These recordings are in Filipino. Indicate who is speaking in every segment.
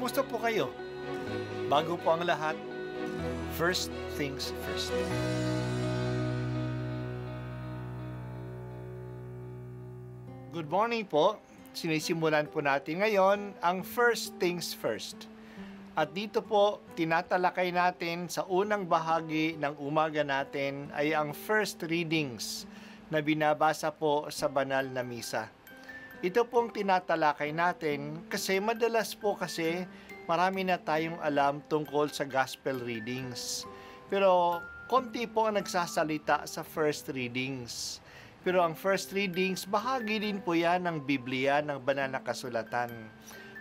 Speaker 1: Kumusta po kayo? Bago po ang lahat, first things first. Good morning po. Sinisimulan po natin ngayon ang first things first. At dito po, tinatalakay natin sa unang bahagi ng umaga natin ay ang first readings na binabasa po sa banal na misa. Ito pong tinatalakay natin kasi madalas po kasi marami na tayong alam tungkol sa gospel readings. Pero konti po ang nagsasalita sa first readings. Pero ang first readings, bahagi din po yan ng Biblia, ng banal na kasulatan.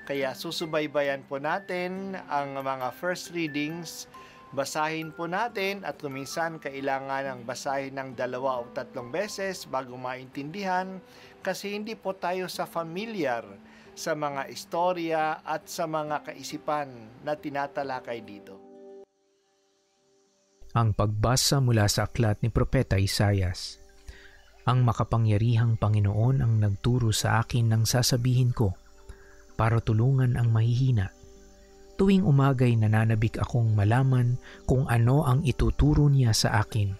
Speaker 1: Kaya susubaybayan po natin ang mga first readings, basahin po natin at kuminsan kailangan ng basahin ng 2 o 3 beses bago maintindihan kasi hindi po tayo familiar sa mga istorya at sa mga kaisipan na tinatalakay dito.
Speaker 2: Ang pagbasa mula sa aklat ni Propeta Isaias. Ang makapangyarihang Panginoon ang nagturo sa akin ng sasabihin ko, para tulungan ang mahihina. Tuwing umaga'y nananabik akong malaman kung ano ang ituturo niya sa akin.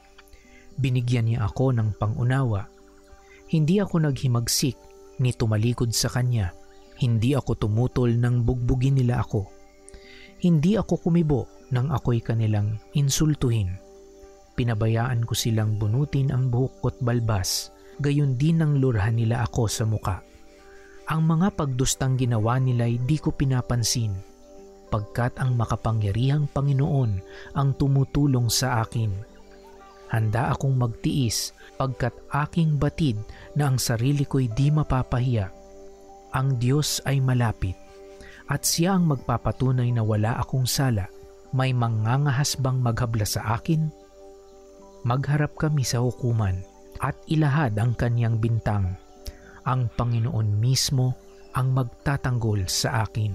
Speaker 2: Binigyan niya ako ng pangunawa. Hindi ako naghimagsik ni tumalikod sa kanya. Hindi ako tumutol nang bugbugin nila ako. Hindi ako kumibo nang ako'y kanilang insultuhin. Pinabayaan ko silang bunutin ang buhok ko't balbas, gayon din ang lurahan nila ako sa muka. Ang mga pagdustang ginawa nila'y di ko pinapansin, pagkat ang makapangyarihang Panginoon ang tumutulong sa akin. Handa akong magtiis, pagkat aking batid na ang sarili ko'y di mapapahiya. Ang Diyos ay malapit, at siya ang magpapatunay na wala akong sala. May mangangahas bang maghabla sa akin? Magharap kami sa hukuman, at ilahad ang kanyang bintang. Ang Panginoon mismo ang magtatanggol sa akin.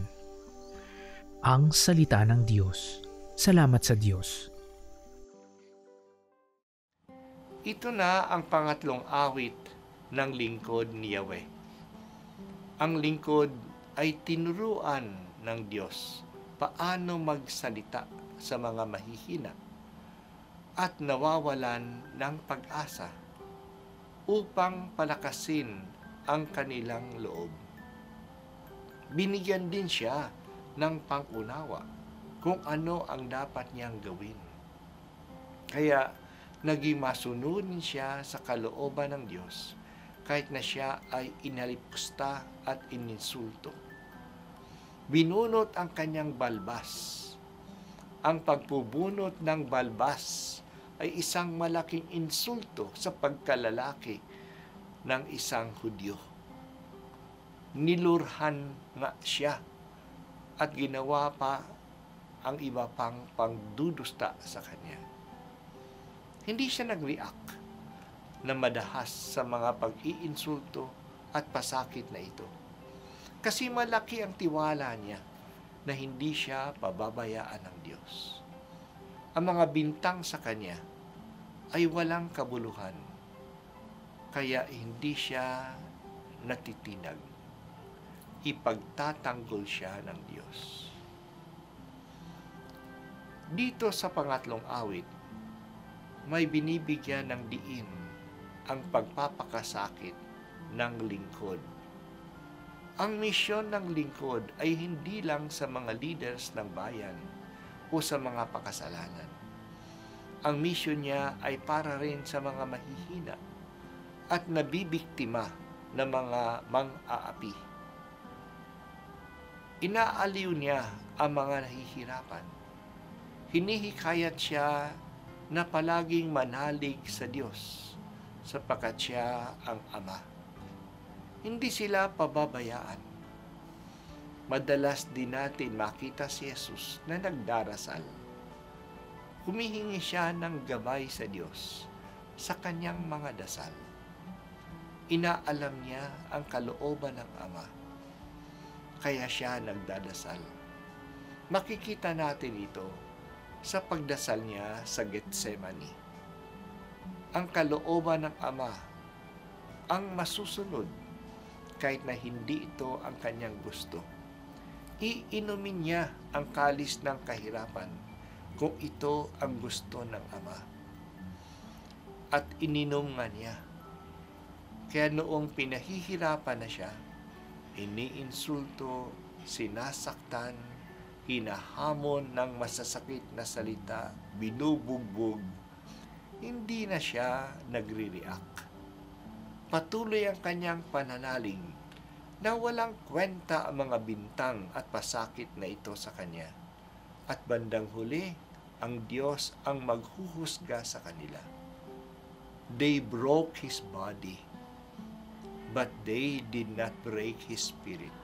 Speaker 2: Ang salita ng Diyos. Salamat sa Diyos.
Speaker 1: Ito na ang pangatlong awit ng lingkod ni Yahweh. Ang lingkod ay tinuruan ng Diyos paano magsalita sa mga mahihina at nawawalan ng pag-asa upang palakasin ang kanilang loob. Binigyan din siya ng pangunawa kung ano ang dapat niyang gawin. Kaya naging masunurin siya sa kalooban ng Diyos kahit na siya ay inalipusta at ininsulto. Binunot ang kanyang balbas. Ang pagpubunot ng balbas ay isang malaking insulto sa pagkalalaki ng isang Hudyo. Nilurhan nga siya at ginawa pa ang iba pang pangdudusta sa kanya. Hindi siya nag-react na madahas sa mga pag-iinsulto at pasakit na ito. Kasi malaki ang tiwala niya na hindi siya pababayaan ng Diyos. Ang mga bintang sa kanya ay walang kabuluhan. Kaya hindi siya natitinag. Ipagtatanggol siya ng Diyos. Dito sa pangatlong awit, may binibigyan ng diin ang pagpapakasakit ng lingkod. Ang misyon ng lingkod ay hindi lang sa mga leaders ng bayan o sa mga pakasalanan. Ang misyon niya ay para rin sa mga mahihina at nabibiktima ng mga mang-aapi. Inaaliw niya ang mga nahihirapan. Hinihikayat siya na palaging manalig sa Diyos sapagkat siya ang Ama. Hindi sila pababayaan. Madalas din natin makita si Jesus na nagdarasal. Humihingi siya ng gabay sa Diyos sa kanyang mga dasal. Inaalam niya ang kalooban ng Ama. Kaya siya nagdadasal. Makikita natin ito sa pagdasal niya sa Getsemani. Ang kalooban ng Ama ang masusunod kahit na hindi ito ang kanyang gusto. Iinumin niya ang kalis ng kahirapan kung ito ang gusto ng Ama. At ininom nga niya. Kaya noong pinahihirapan na siya, iniinsulto, sinasaktan, hinahamon ng masasakit na salita, binubugbog, hindi na siya nagre-react. Patuloy ang kanyang pananalig na walang kwenta ang mga bintang at pasakit na ito sa kanya. At bandang huli, ang Diyos ang maghuhusga sa kanila. They broke his body, but they did not break his spirit.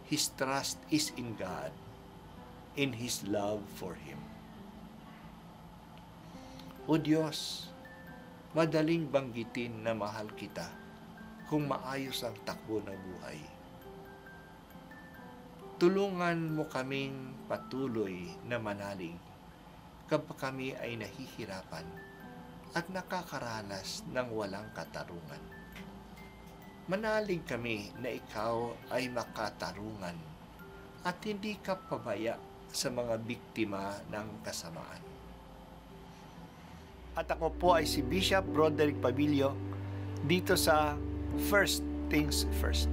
Speaker 1: His trust is in God, in His love for him. O Diyos, madaling banggitin na mahal kita kung maayos ang takbo ng buhay. Tulungan mo kaming patuloy na manalig kapag kami ay nahihirapan at nakakaranas ng walang katarungan. Manalig kami na ikaw ay makatarungan at hindi ka pabaya sa mga biktima ng kasamaan. At ako po ay si Bishop Broderick Pabilio dito sa First Things First.